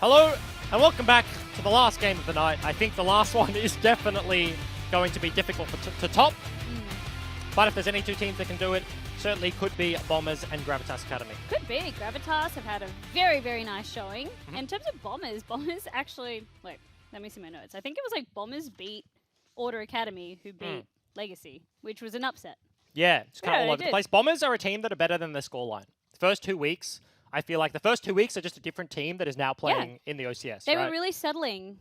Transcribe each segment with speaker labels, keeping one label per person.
Speaker 1: Hello, and welcome back to the last game of the night. I think the last one is definitely going to be difficult to top. But if there's any two teams that can do it, certainly could be Bombers and Gravitas Academy.
Speaker 2: Could be. Gravitas have had a very, very nice showing. In terms of Bombers actually... Wait, let me see my notes. I think it was like Bombers beat Order Academy, who beat Legacy, which was an upset.
Speaker 1: Yeah, it's kind of all over the place. Bombers are a team that are better than their scoreline. The first 2 weeks, I feel like the first 2 weeks are just a different team that is now playing in the OCS.
Speaker 2: They were really settling.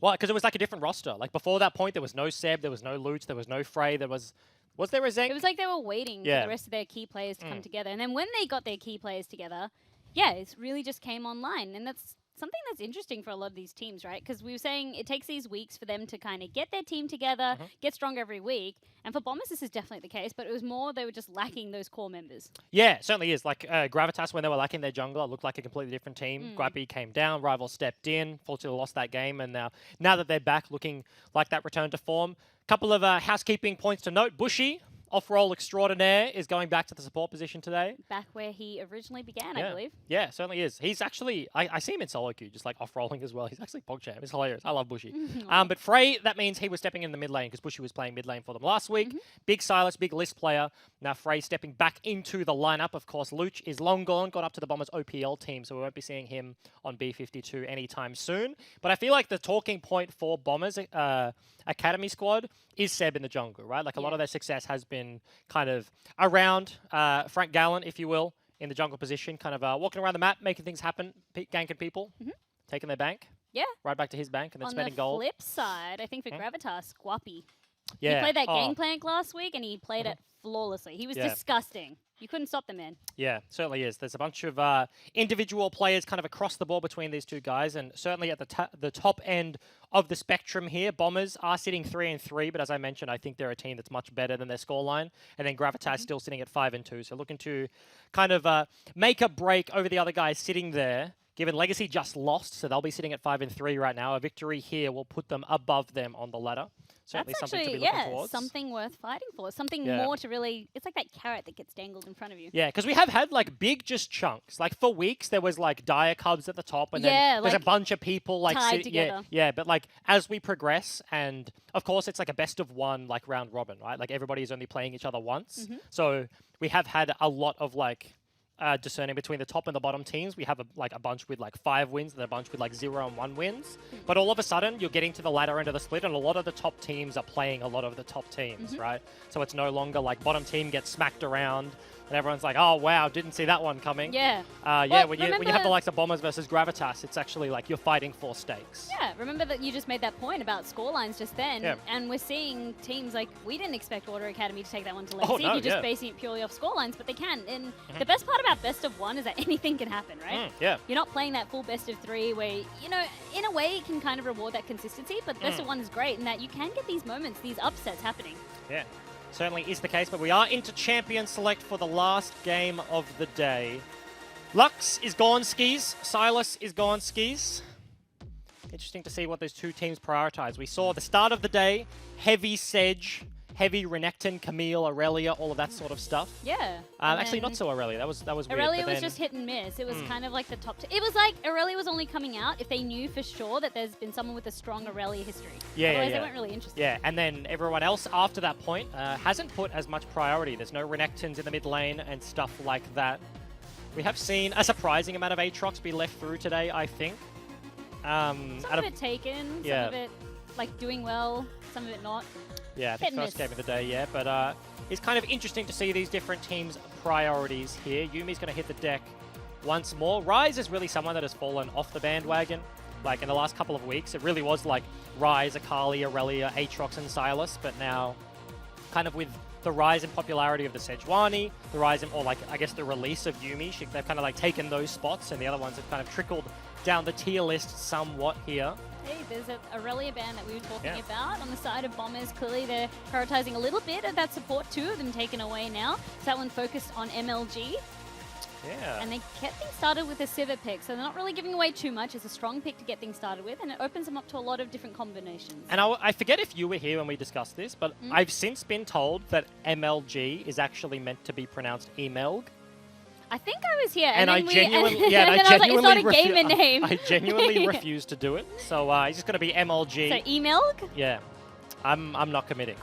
Speaker 1: Well, because it was like a different roster. Like before that point, there was no Seb, there was no Lutz, there was no Frey, there was... Was there a Zeng?
Speaker 2: It was like they were waiting for the rest of their key players to come together. And then when they got their key players together, yeah, it really just came online. And that's something that's interesting for a lot of these teams, right? Because we were saying it takes these weeks for them to kind of get their team together, get stronger every week. And for Bombers, this is definitely the case, but it was more they were just lacking those core members. Yeah,
Speaker 1: it certainly is. Like Gravitas, when they were lacking their jungler, it looked like a completely different team. GRVA came down, Rival stepped in, fortunately lost that game, and now that they're back looking like that return to form. Couple of housekeeping points to note. Bushy, off-roll extraordinaire, is going back to the support position today.
Speaker 2: Back where he originally began, I believe.
Speaker 1: Yeah, certainly is. He's actually, I see him in solo queue, just like off-rolling as well. He's actually PogChamp. It's hilarious. I love Bushy. But Frey, that means he was stepping in the mid lane because Bushy was playing mid lane for them last week. Big Silas, big list player. Now Frey stepping back into the lineup. Of course, Luch is long gone, got up to the Bombers OPL team, so we won't be seeing him on B52 anytime soon. But I feel like the talking point for Bombers Academy squad is Seb in the jungle, right? Like a lot of their success has been kind of around Frank Gallant, if you will, in the jungle position, kind of walking around the map, making things happen, ganking people, taking their bank. Yeah. Right back to his bank and then spending gold.
Speaker 2: On the flip side, I think for Gravitas, Guapi. Yeah. He played that gangplank last week and he played it flawlessly. He was disgusting. You couldn't stop the man. Yeah, certainly is. There's a bunch of individual players kind of across the board between these two guys, and certainly at the top end of the spectrum here, Bombers are sitting 3-3, but as I mentioned, I think they're a team that's much better than their scoreline, and then Gravitas still sitting at 5-2, so looking to kind of make a break over the other guys sitting there. Given Legacy just lost, so they'll be sitting at 5-3 right now. A victory here will put them above them on the ladder. Certainly That's
Speaker 1: something
Speaker 2: actually,
Speaker 1: to be looking towards.
Speaker 2: Something worth fighting for. Something more to really... It's like that carrot that gets dangled in front of you.
Speaker 1: Yeah, because we have had like big just chunks. Like for weeks, there was like Dire Cubs at the top, and then there's a bunch of people like
Speaker 2: tied together.
Speaker 1: Yeah, but like as we progress, and of course it's like a best of one like round robin, right? Like everybody is only playing each other once. So we have had a lot of like... discerning between the top and the bottom teams. We have a bunch with like 5 wins and a bunch with like 0 and 1 wins. But all of a sudden, you're getting to the latter end of the split, and a lot of the top teams are playing a lot of the top teams, right? So it's no longer like bottom team gets smacked around, and everyone's like, oh, wow, didn't see that one coming.
Speaker 2: Yeah.
Speaker 1: When you have the likes of Bombers versus Gravitas, it's actually like you're fighting for stakes.
Speaker 2: Yeah, remember that you just made that point about scorelines just then, and we're seeing teams like, we didn't expect Order Academy to take that one to Legacy. You're just basing it purely off scorelines, but they can. And the best part about best of one is that anything can happen, right? You're not playing that full best of 3 where, you know, in a way it can kind of reward that consistency, but best of one is great in that you can get these moments, these upsets happening.
Speaker 1: Yeah. Certainly is the case, but we are into Champion Select for the last game of the day. Lux is gone skis. Silas is gone skis. Interesting to see what those two teams prioritize. We saw the start of the day, heavy Sedge, heavy Renekton, Camille, Aurelia, all of that sort of stuff.
Speaker 2: Yeah.
Speaker 1: Actually, not so Aurelia. That was weird.
Speaker 2: Aurelia was just hit and miss. It was kind of like the top... It was like Aurelia was only coming out if they knew for sure that there's been someone with a strong Aurelia history. Otherwise, they weren't really interested.
Speaker 1: Yeah, and then everyone else after that point hasn't put as much priority. There's no Renektons in the mid lane and stuff like that. We have seen a surprising amount of Aatrox be left through today, I think.
Speaker 2: Some of it taken, some of it like doing well, some of it not.
Speaker 1: Yeah, I think first game of the day, but it's kind of interesting to see these different teams' priorities here. Yumi's going to hit the deck once more. Ryze is really someone that has fallen off the bandwagon. Like in the last couple of weeks, it really was like Ryze, Akali, Aurelia, Aatrox, and Silas, but now kind of with the rise in popularity of the Sejuani, the rise in, or like, I guess the release of Yumi, they've kind of like taken those spots, and the other ones have kind of trickled down the tier list somewhat here.
Speaker 2: Hey, there's a Aurelia ban that we were talking about on the side of Bombers. Clearly, they're prioritizing a little bit of that support. 2 of them taken away now. So that one focused on MLG.
Speaker 1: Yeah.
Speaker 2: And they kept things started with a Sivir pick, so they're not really giving away too much. It's a strong pick to get things started with, and it opens them up to a lot of different combinations.
Speaker 1: And I forget if you were here when we discussed this, but I've since been told that MLG is actually meant to be pronounced Emelg.
Speaker 2: I think I was here.
Speaker 1: And I genuinely,
Speaker 2: I was like, it's not a gamer name.
Speaker 1: I genuinely refuse to do it. So he's just going to be MLG.
Speaker 2: So Emelg?
Speaker 1: Yeah. I'm not committing.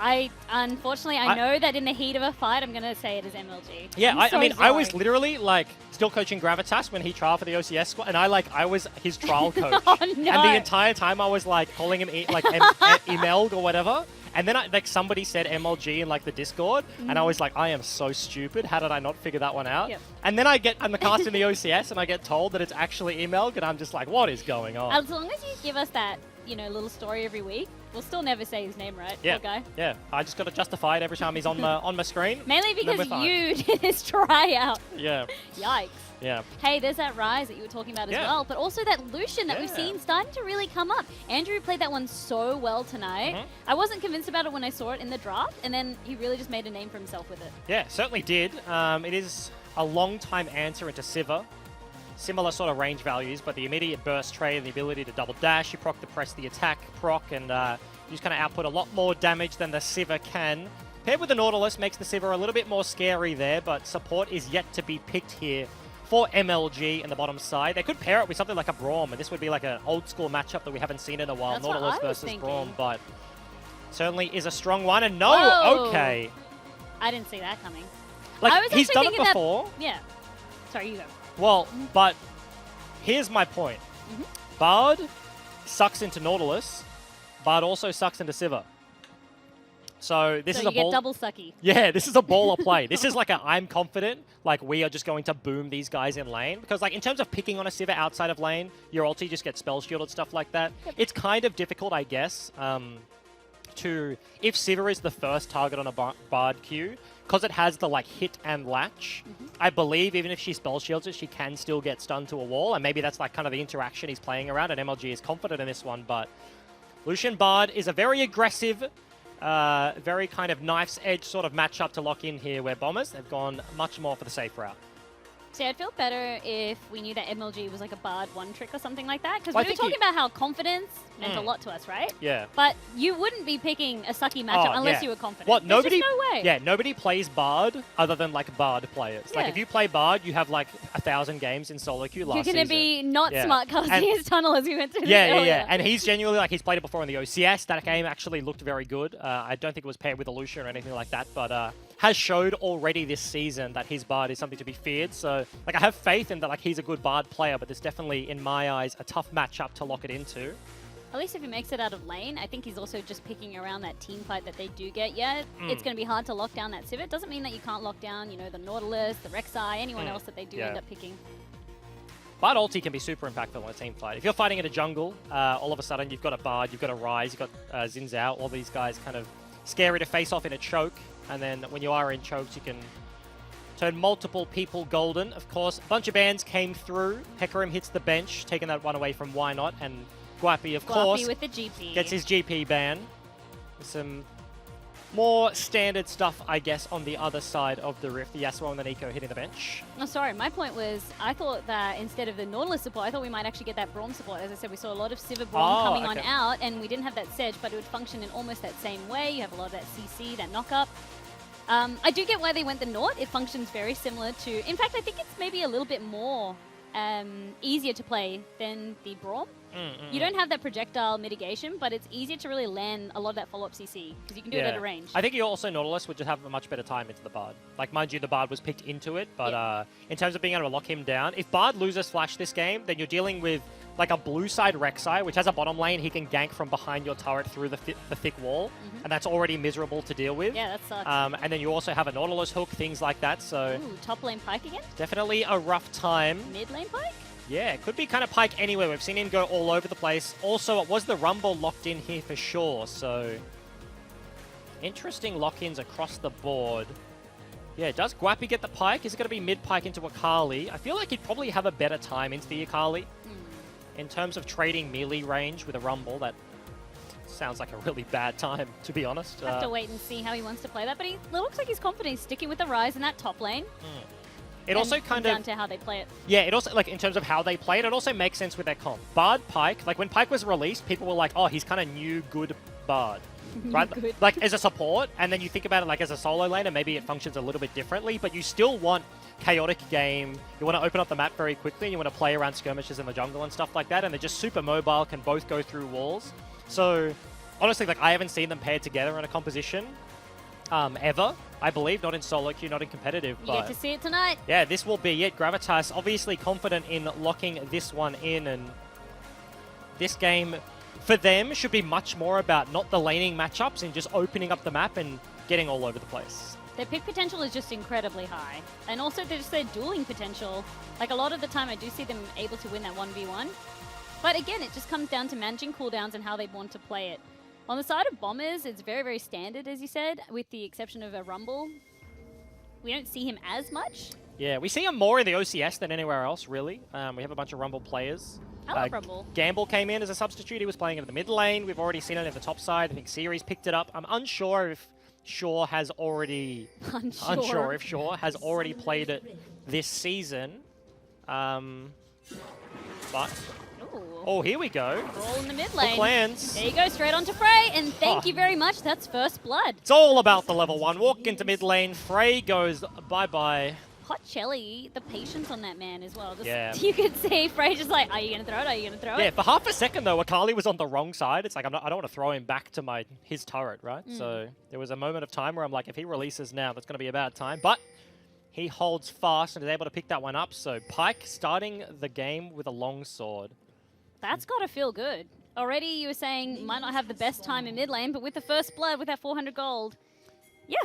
Speaker 2: Unfortunately, I know that in the heat of a fight, I'm going to say it is MLG.
Speaker 1: Yeah, I mean, I was literally like still coaching Gravitas when he trialed for the OCS squad, and I was his trial coach.
Speaker 2: Oh, no.
Speaker 1: And the entire time I was like calling him Emelg or whatever. And then somebody said MLG in like the Discord, and I was like, I am so stupid. How did I not figure that one out?
Speaker 2: Yep.
Speaker 1: And then I'm the cast in the OCS, and I get told that it's actually Emelg, and I'm just like, what is going on?
Speaker 2: As long as you give us that, little story every week, we'll still never say his name right.
Speaker 1: Yeah.
Speaker 2: Poor guy.
Speaker 1: Yeah. I just got to justify it every time he's on my screen.
Speaker 2: Mainly because you did his tryout.
Speaker 1: Yeah.
Speaker 2: Yikes.
Speaker 1: Yeah.
Speaker 2: Hey, there's that Rise that you were talking about as well, but also that Lucian that we've seen starting to really come up. Andrew played that one so well tonight. I wasn't convinced about it when I saw it in the draft, and then he really just made a name for himself with it.
Speaker 1: Yeah, certainly did. It is a long-time answer into Sivir. Similar sort of range values, but the immediate burst trade and the ability to double dash, you proc to press the attack proc, and you just kind of output a lot more damage than the Sivir can. Paired with the Nautilus makes the Sivir a little bit more scary there, but support is yet to be picked here for MLG in the bottom side. They could pair it with something like a Braum, and this would be like an old school matchup that we haven't seen in a while,
Speaker 2: That's
Speaker 1: Nautilus
Speaker 2: what I was
Speaker 1: versus
Speaker 2: thinking.
Speaker 1: Braum, but certainly is a strong one. And no,
Speaker 2: Whoa.
Speaker 1: okay.
Speaker 2: I didn't see that coming.
Speaker 1: Like, he's done it before.
Speaker 2: Yeah. Sorry, you go.
Speaker 1: Well, but here's my point. Bard sucks into Nautilus, Bard also sucks into Sivir. So this is a ball.
Speaker 2: Double sucky.
Speaker 1: Yeah, this is a baller play. This is like I'm confident, like we are just going to boom these guys in lane. Because like in terms of picking on a Sivir outside of lane, your ulti just gets spell shielded, stuff like that.
Speaker 2: Yep.
Speaker 1: It's kind of difficult, I guess, if Sivir is the first target on a Bard queue, because it has the like hit and latch, I believe even if she spell shields it, she can still get stunned to a wall. And maybe that's like kind of the interaction he's playing around, and MLG is confident in this one. But Lucian Bard is a very aggressive, very kind of knife's edge sort of matchup to lock in here, where Bombers have gone much more for the safe route.
Speaker 2: See, I'd feel better if we knew that MLG was like a Bard one trick or something like that. Because we were talking about how confidence meant a lot to us, right?
Speaker 1: Yeah.
Speaker 2: But you wouldn't be picking a sucky matchup unless you were confident.
Speaker 1: What? Nobody?
Speaker 2: There's just no way.
Speaker 1: Yeah, nobody plays Bard other than like Bard players.
Speaker 2: Yeah.
Speaker 1: Like if you play Bard, you have like 1,000 games in solo queue last season.
Speaker 2: You're going to be not smart casting his tunnel as we went through
Speaker 1: Yeah. And he's genuinely like, he's played it before in the OCS. That game actually looked very good. I don't think it was paired with a Lucian or anything like that, but has showed already this season that his Bard is something to be feared. So like I have faith in that, like he's a good Bard player, but there's definitely, in my eyes, a tough matchup to lock it into.
Speaker 2: At least if he makes it out of lane, I think he's also just picking around that team fight that they do get. Yeah, it's going to be hard to lock down that Sivir. Doesn't mean that you can't lock down, the Nautilus, the Rek'Sai, anyone else that they do end up picking.
Speaker 1: Bard ulti can be super impactful in a team fight. If you're fighting in a jungle, all of a sudden you've got a Bard, you've got a Rise, you've got Xin Zhao, all these guys kind of scary to face off in a choke. And then when you are in chokes, you can turn multiple people golden. Of course, a bunch of bans came through. Hecarim hits the bench, taking that one away from Why Not. And Guapi, of course,
Speaker 2: with the GP.
Speaker 1: Gets his GP ban. Some more standard stuff, I guess, on the other side of the Rift. The Yasuo and the Nico hitting the bench.
Speaker 2: Oh, sorry. My point was, I thought that instead of the Nautilus support, I thought we might actually get that Braum support. As I said, we saw a lot of Sivir Braum coming on out, and we didn't have that Sedge, but it would function in almost that same way. You have a lot of that CC, that knock-up. I do get why they went the Naut. It functions very similar to... In fact, I think it's maybe a little bit more easier to play than the Braum. You don't have that projectile mitigation, but it's easier to really land a lot of that follow-up CC, because you can do it at a range.
Speaker 1: I think you also, Nautilus would just have a much better time into the Bard. Like, mind you, the Bard was picked into it, but in terms of being able to lock him down, if Bard loses Flash this game, then you're dealing with like a blue side Rek'Sai, which has a bottom lane. He can gank from behind your turret through the thick wall, and that's already miserable to deal with.
Speaker 2: Yeah, that sucks.
Speaker 1: And then you also have a Nautilus hook, things like that, so...
Speaker 2: Ooh, top lane Pyke again?
Speaker 1: Definitely a rough time.
Speaker 2: Mid lane Pyke?
Speaker 1: Yeah, it could be kind of Pyke anywhere. We've seen him go all over the place. Also, it was the Rumble locked in here for sure, so... Interesting lock-ins across the board. Yeah, does Guapi get the Pyke? Is it going to be mid-Pyke into Akali? I feel like he'd probably have a better time into the Akali. In terms of trading melee range with a Rumble, that sounds like a really bad time, to be honest.
Speaker 2: Have to wait and see how he wants to play that, but he looks like he's confident. He's sticking with the Rise in that top lane.
Speaker 1: It also kind of...
Speaker 2: down to how they play it.
Speaker 1: Yeah, it also, like, in terms of how they play it, it also makes sense with their comp. Bard Pyke, like, when Pyke was released, people were like, oh, he's kind of new, good Bard. right? Like as a support, and then you think about it like as a solo laner, maybe it functions a little bit differently, but you still want chaotic game. You want to open up the map very quickly, and you want to play around skirmishes in the jungle and stuff like that, and they're just super mobile, can both go through walls. So honestly, like I haven't seen them paired together in a composition ever, I believe, not in solo queue, not in competitive.
Speaker 2: You get to see it tonight.
Speaker 1: Yeah, this will be it. Gravitas obviously confident in locking this one in, and this game for them should be much more about not the laning matchups and just opening up the map and getting all over the place.
Speaker 2: Their pick potential is just incredibly high. And also just their dueling potential. Like a lot of the time I do see them able to win that 1v1. But again, it just comes down to managing cooldowns and how they want to play it. On the side of Bombers, it's very, very standard, as you said, with the exception of a Rumble. We don't see him as much.
Speaker 1: Yeah, we see him more in the OCS than anywhere else, really. We have a bunch of Rumble players.
Speaker 2: I love Rumble.
Speaker 1: Gamble came in as a substitute. He was playing in the mid lane. We've already seen it at the top side. I think Series picked it up. I'm unsure if Shaw has already... Unsure if Shaw has already played it this season. But... Oh, here we go.
Speaker 2: All in the mid lane.
Speaker 1: Lands.
Speaker 2: There you go, straight onto Frey, and thank you very much. That's first blood.
Speaker 1: It's all about the level 1. Walk into mid lane. Frey goes bye-bye.
Speaker 2: Hot Chelly, the patience on that man as well. Just,
Speaker 1: yeah.
Speaker 2: You could see Frey just like, are you going to throw it? Are you going to throw it?
Speaker 1: Yeah, for half a second, though, Akali was on the wrong side. It's like, I don't want to throw him back to his turret, right? So there was a moment of time where I'm like, if he releases now, that's going to be a bad time. But he holds fast and is able to pick that one up. So Pyke starting the game with a long sword.
Speaker 2: That's got to feel good. Already you were saying might not have the best time in mid lane, but with the first blood, with that 400 gold, yeah,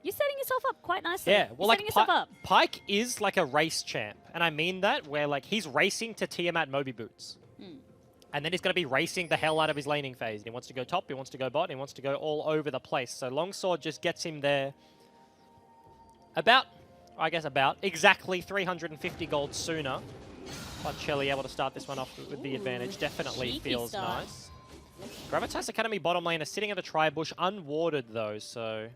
Speaker 2: you're setting yourself up quite nicely.
Speaker 1: Yeah, well,
Speaker 2: you're
Speaker 1: like Pyke is like a race champ, and I mean that where like he's racing to Tiamat Moby boots, and then he's going to be racing the hell out of his laning phase. He wants to go top, he wants to go bot, he wants to go all over the place. So Longsword just gets him there. About exactly 350 gold sooner. But Chelly able to start this one off with the advantage. Definitely
Speaker 2: cheeky
Speaker 1: feels
Speaker 2: start.
Speaker 1: nice. Gravitas Academy bottom lane is sitting at the tri-bush, unwarded though, so...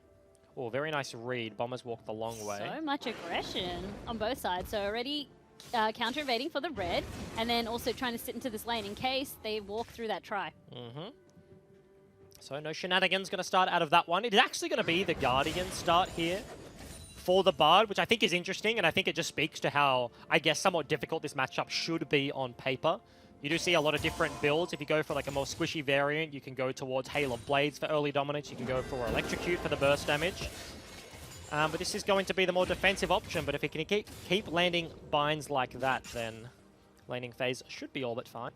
Speaker 1: Oh, very nice read. Bombers walk the long way.
Speaker 2: So much aggression on both sides. So already counter-evading for the red, and then also trying to sit into this lane in case they walk through that tri.
Speaker 1: So no shenanigans going to start out of that one. It is actually going to be the Guardian start here for the Bard, which I think is interesting, and I think it just speaks to how, I guess, somewhat difficult this matchup should be on paper. You do see a lot of different builds. If you go for like a more squishy variant, you can go towards Hail of Blades for early dominance. You can go for Electrocute for the burst damage. But this is going to be the more defensive option, but if it can keep landing binds like that, then laning phase should be all but fine.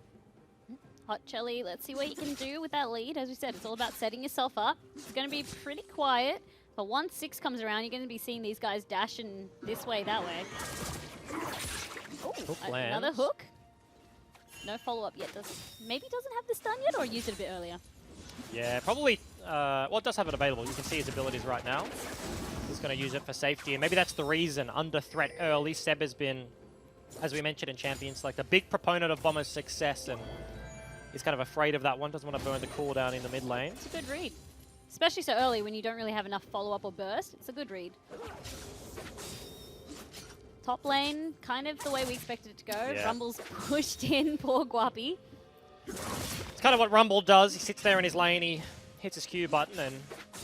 Speaker 2: Hot Chelly, let's see what you can do with that lead. As we said, it's all about setting yourself up. It's going to be pretty quiet. But once 6 comes around, you're going to be seeing these guys dashing this way, that way. Ooh, another hook. No follow-up yet. Maybe doesn't have the stun yet, or used it a bit earlier?
Speaker 1: Yeah, probably. Well, it does have it available. You can see his abilities right now. He's going to use it for safety, and maybe that's the reason. Under threat early, Seb has been, as we mentioned in Champions, like a big proponent of Bomber's success, and he's kind of afraid of that one. Doesn't want to burn the cooldown in the mid lane.
Speaker 2: It's a good read. Especially so early when you don't really have enough follow-up or burst. It's a good read. Top lane, kind of the way we expected it to go.
Speaker 1: Yeah.
Speaker 2: Rumble's pushed in, poor Guapi.
Speaker 1: It's kind of what Rumble does. He sits there in his lane, he hits his Q button and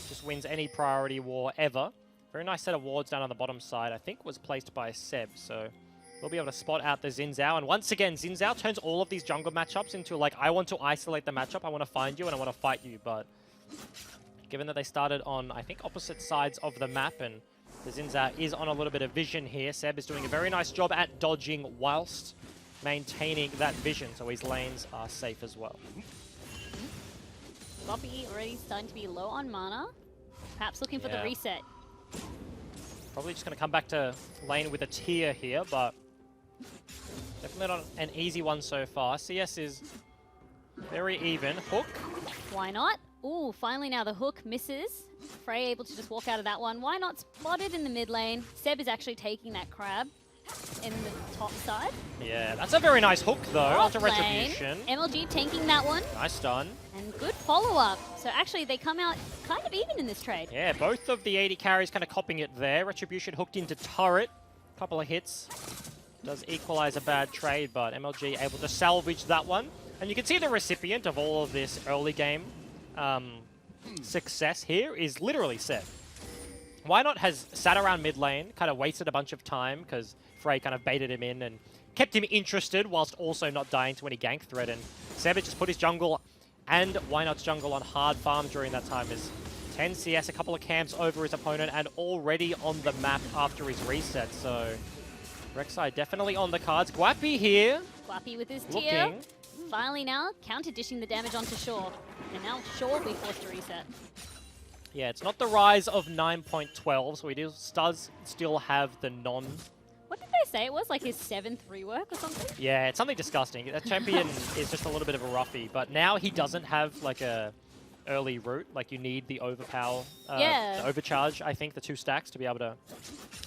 Speaker 1: just wins any priority war ever. Very nice set of wards down on the bottom side, I think was placed by Seb, so we'll be able to spot out the Xin Zhao. And once again, Xin Zhao turns all of these jungle matchups into like, I want to isolate the matchup, I want to find you and I want to fight you, but given that they started on, I think, opposite sides of the map, and the Xin Zhao is on a little bit of vision here. Seb is doing a very nice job at dodging whilst maintaining that vision, so his lanes are safe as well.
Speaker 2: Guapi already starting to be low on mana. Perhaps looking for the reset.
Speaker 1: Probably just going to come back to lane with a tier here, but definitely not an easy one so far. CS is very even. Hook.
Speaker 2: Why not? Ooh, finally now the hook misses. Frey able to just walk out of that one. Why not spot it in the mid lane? Seb is actually taking that crab in the top side.
Speaker 1: Yeah, that's a very nice hook though. Onto Retribution.
Speaker 2: MLG tanking that one.
Speaker 1: Nice stun.
Speaker 2: And good follow-up. So actually they come out kind of even in this trade.
Speaker 1: Yeah, both of the 80 carries kind of copying it there. Retribution hooked into turret. Couple of hits. Does equalize a bad trade, but MLG able to salvage that one. And you can see the recipient of all of this early game success here is literally Seb. Why Not has sat around mid lane, kind of wasted a bunch of time because Frey kind of baited him in and kept him interested whilst also not dying to any gank threat. And Seb just put his jungle and Why Not's jungle on hard farm during that time. As 10 CS, a couple of camps over his opponent, and already on the map after his reset. So Rek'Sai definitely on the cards. Guapi here.
Speaker 2: Guapi with his tier. Finally now, counter-dishing the damage onto Shaw. And now Shaw will be forced to reset.
Speaker 1: Yeah, it's not the rise of 9.12, so he does still have the non...
Speaker 2: What did they say? It was like his 7th rework or something?
Speaker 1: Yeah, it's something disgusting. That champion is just a little bit of a roughie, but now he doesn't have like a early root. Like you need the overpower, the overcharge, I think, the 2 stacks to be able to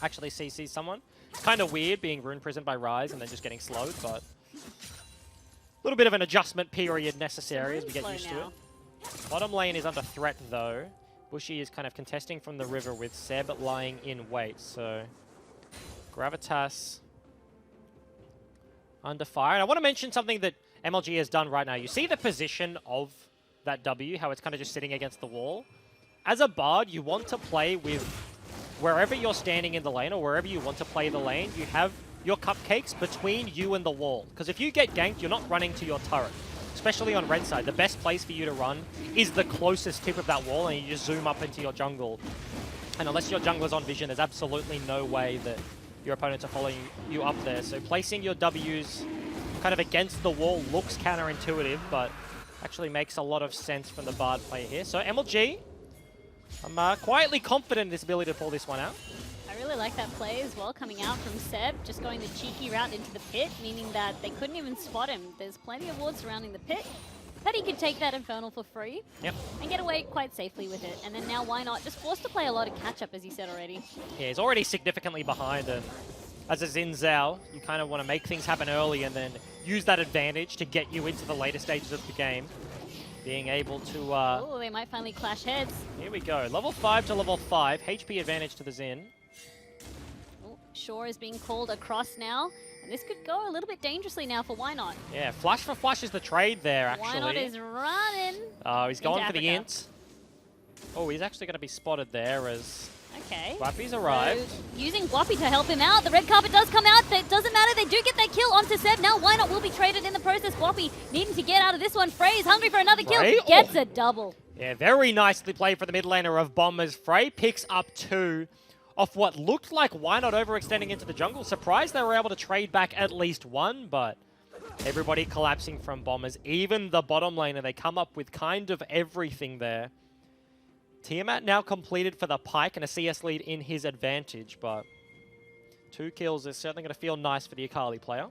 Speaker 1: actually CC someone. It's kind of weird being rune prisoned by Rise and then just getting slowed, but a little bit of an adjustment period necessary as we get used to it. Bottom lane is under threat though. Bushy is kind of contesting from the river with Seb lying in wait, so Gravitas under fire. And I want to mention something that MLG has done right now. You see the position of that W, how it's kind of just sitting against the wall. As a Bard, you want to play with wherever you're standing in the lane or wherever you want to play the lane, you have your cupcakes between you and the wall. Because if you get ganked, you're not running to your turret. Especially on red side, the best place for you to run is the closest tip of that wall, and you just zoom up into your jungle. And unless your jungler's on vision, there's absolutely no way that your opponents are following you up there. So placing your Ws kind of against the wall looks counterintuitive, but actually makes a lot of sense from the Bard player here. So MLG, I'm quietly confident in his ability to pull this one out.
Speaker 2: I really like that play as well, coming out from Seb, just going the cheeky route into the pit, meaning that they couldn't even spot him. There's plenty of wards surrounding the pit, but he could take that Infernal for free and get away quite safely with it. And then now Why Not? Just forced to play a lot of catch-up, as he said already. Yeah,
Speaker 1: he's already significantly behind, and as a Xin Zhao, you kind of want to make things happen early and then use that advantage to get you into the later stages of the game. Being able to...
Speaker 2: oh, they might finally clash heads.
Speaker 1: Here we go. Level 5 to level 5. HP advantage to the Xin.
Speaker 2: Shaw is being called across now, and this could go a little bit dangerously now for Why Not.
Speaker 1: Yeah, flash for flash is the trade there, actually.
Speaker 2: Why Not is running.
Speaker 1: Oh, he's going for the int. Oh, he's actually going to be spotted there as Guapi's arrived.
Speaker 2: So, using Guapi to help him out. The red carpet does come out. It doesn't matter. They do get that kill onto Seb. Now Why Not will be traded in the process. Guapi needing to get out of this one. Frey is hungry for another kill. Gets a double.
Speaker 1: Yeah, very nicely played for the mid laner of Bombers. Frey picks up 2. Off what looked like Why Not overextending into the jungle. Surprised they were able to trade back at least 1, but everybody collapsing from Bombers. Even the bottom laner, they come up with kind of everything there. Tiamat now completed for the Pyke and a CS lead in his advantage, but 2 kills is certainly going to feel nice for the Akali player.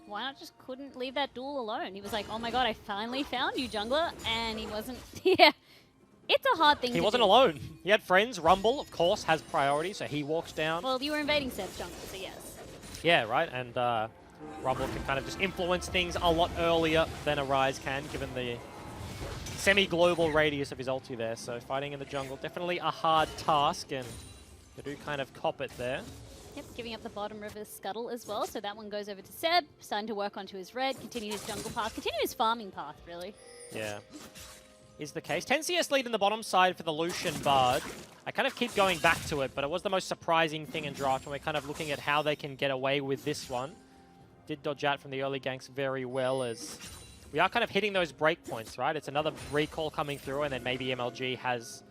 Speaker 2: Why Not just couldn't leave that duel alone? He was like, oh my god, I finally found you, jungler, and he wasn't... yeah. It's a hard thing to do.
Speaker 1: He wasn't alone. He had friends. Rumble, of course, has priority, so he walks down.
Speaker 2: Well, you were invading Seb's jungle, so yes.
Speaker 1: Yeah, right, and Rumble can kind of just influence things a lot earlier than a Rise can, given the semi-global radius of his ulti there. So fighting in the jungle, definitely a hard task, and they do kind of cop it there.
Speaker 2: Yep, giving up the bottom river scuttle as well, so that one goes over to Seb, starting to work onto his red, continue his jungle path, continue his farming path, really.
Speaker 1: Yeah. Is the case. 10 CS lead in the bottom side for the Lucian Bard. I kind of keep going back to it, but it was the most surprising thing in draft, and we're kind of looking at how they can get away with this one. Did dodge out from the early ganks very well, as we are kind of hitting those breakpoints, right? It's another recall coming through, and then maybe MLG has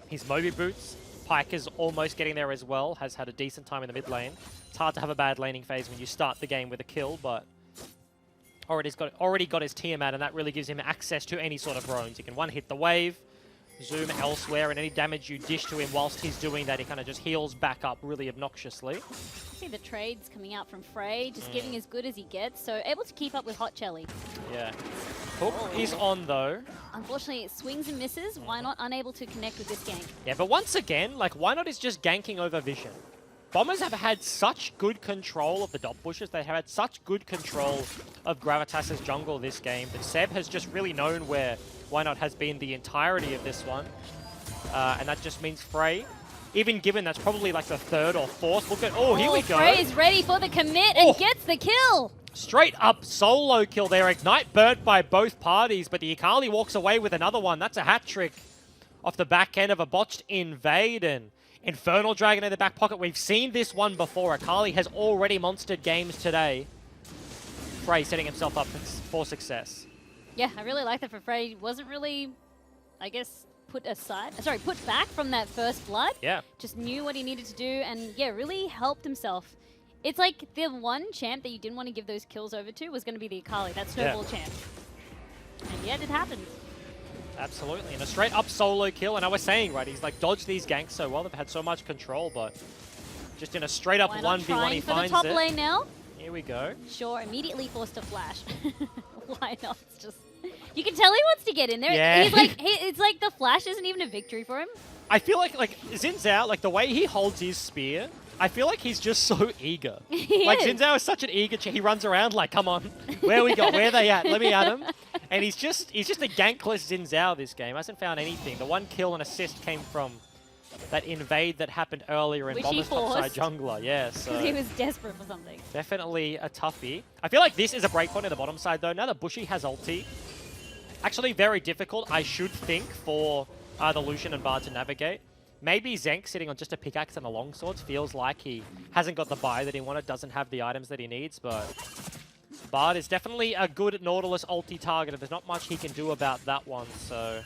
Speaker 1: his Moby boots. Pyke is almost getting there as well, has had a decent time in the mid lane. It's hard to have a bad laning phase when you start the game with a kill, but already got his Tiamat, and that really gives him access to any sort of roams. He can one-hit the wave, zoom elsewhere, and any damage you dish to him whilst he's doing that, he kind of just heals back up really obnoxiously.
Speaker 2: See the trades coming out from Frey, just giving as good as he gets, so able to keep up with Hot Chelly.
Speaker 1: Yeah. Hook is on, though.
Speaker 2: Unfortunately, it swings and misses. Why Not unable to connect with this gank?
Speaker 1: Yeah, but once again, like, Why Not is just ganking over vision. Bombers have had such good control of the dot bushes. They have had such good control of Gravitas' jungle this game that Seb has just really known where Why Not has been the entirety of this one. And that just means Frey, even given that's probably like the 3rd or 4th. Look at, here we go.
Speaker 2: Frey is ready for the commit and gets the kill.
Speaker 1: Straight up solo kill there. Ignite burnt by both parties, but the Akali walks away with another one. That's a hat trick off the back end of a botched invade and Infernal Dragon in the back pocket. We've seen this one before. Akali has already monstered games today. Frey setting himself up for success.
Speaker 2: Yeah, I really like that for Frey. Wasn't really, I guess, put back from that first blood.
Speaker 1: Yeah. Just
Speaker 2: knew what he needed to do and, yeah, really helped himself. It's like the one champ that you didn't want to give those kills over to was going to be the Akali, that snowball champ. And yet it happened.
Speaker 1: Absolutely, and a straight up solo kill. And I was saying, right, he's like dodged these ganks so well. They've had so much control, but just in a straight up 1v1 he finds it.
Speaker 2: For the top lane now.
Speaker 1: Here we go.
Speaker 2: Sure, immediately forced to flash. Why not? It's just, you can tell he wants to get in there.
Speaker 1: Yeah.
Speaker 2: He's like, it's like the flash isn't even a victory for him.
Speaker 1: I feel like Xin Zhao, like the way he holds his spear, I feel like he's just so eager. Xin Zhao is such an eager he runs around like, come on, where we got? Where are they at? Let me at him. And he's just a gankless Xin Zhao this game. Hasn't found anything. The one kill and assist came from that invade that happened earlier in Bomber's topside jungler. Yeah, so
Speaker 2: he was desperate for something.
Speaker 1: Definitely a toughie. I feel like this is a breakpoint in the bottom side though. Now that Bushy has ulti, actually very difficult, I should think, for the Lucian and Bard to navigate. Maybe Zenk sitting on just a pickaxe and a longsword feels like he hasn't got the buy that he wanted, doesn't have the items that he needs, but Bard is definitely a good Nautilus ulti target, and there's not much he can do about that one, so...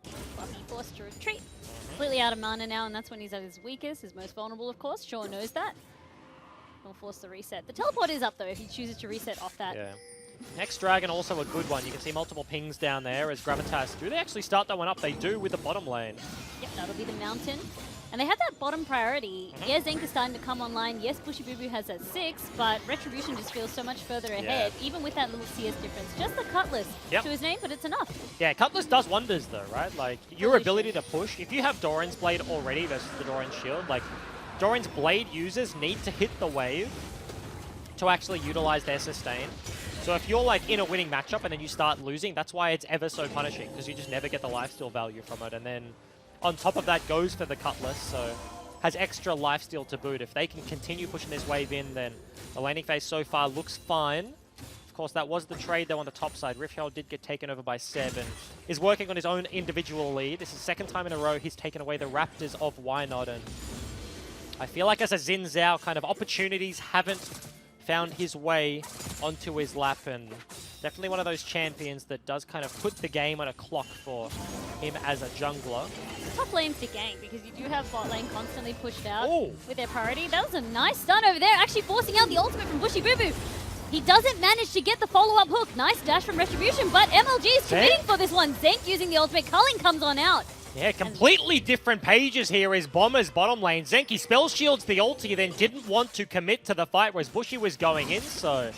Speaker 2: Fluffy forced to retreat. Completely out of mana now, and that's when he's at his weakest, his most vulnerable, of course. Shaw knows that. He'll force the reset. The teleport is up, though, if he chooses to reset off that.
Speaker 1: Yeah. Next Dragon also a good one. You can see multiple pings down there as Gravitas. Do they actually start that one up? They do with the bottom lane.
Speaker 2: Yep, that'll be the mountain. And they have that bottom priority. Yeah, Zenk is starting to come online. Yes, Bushy Boo Boo has that 6, but Retribution just feels so much further ahead, even with that little CS difference. Just the Cutlass to his name, but it's enough.
Speaker 1: Yeah, Cutlass does wonders though, right? Like, your ability to push. If you have Doran's Blade already versus the Doran's Shield, like, Doran's Blade users need to hit the wave to actually utilize their sustain. So if you're like in a winning matchup and then you start losing, that's why it's ever so punishing, because you just never get the lifesteal value from it. And then on top of that goes for the Cutlass, so has extra lifesteal to boot. If they can continue pushing this wave in, then the laning phase so far looks fine. Of course, that was the trade though on the top side. Rift Herald did get taken over by Seb and is working on his own individual lead. This is the second time in a row he's taken away the Raptors of Why Not, and I feel like as a Xin Zhao, kind of opportunities haven't found his way onto his lap, and definitely one of those champions that does kind of put the game on a clock for him as a jungler.
Speaker 2: Top lane's to gank, because you do have bot lane constantly pushed out with their priority. That was a nice stun over there, actually forcing out the ultimate from Bushy Boo Boo. He doesn't manage to get the follow-up hook. Nice dash from Retribution, but MLG is committing for this one. Zenk using the ultimate. Culling comes on out.
Speaker 1: Yeah, completely different pages here is Bomber's bottom lane. Zenki spell shields the ulti, then didn't want to commit to the fight, whereas Bushy was going in, so...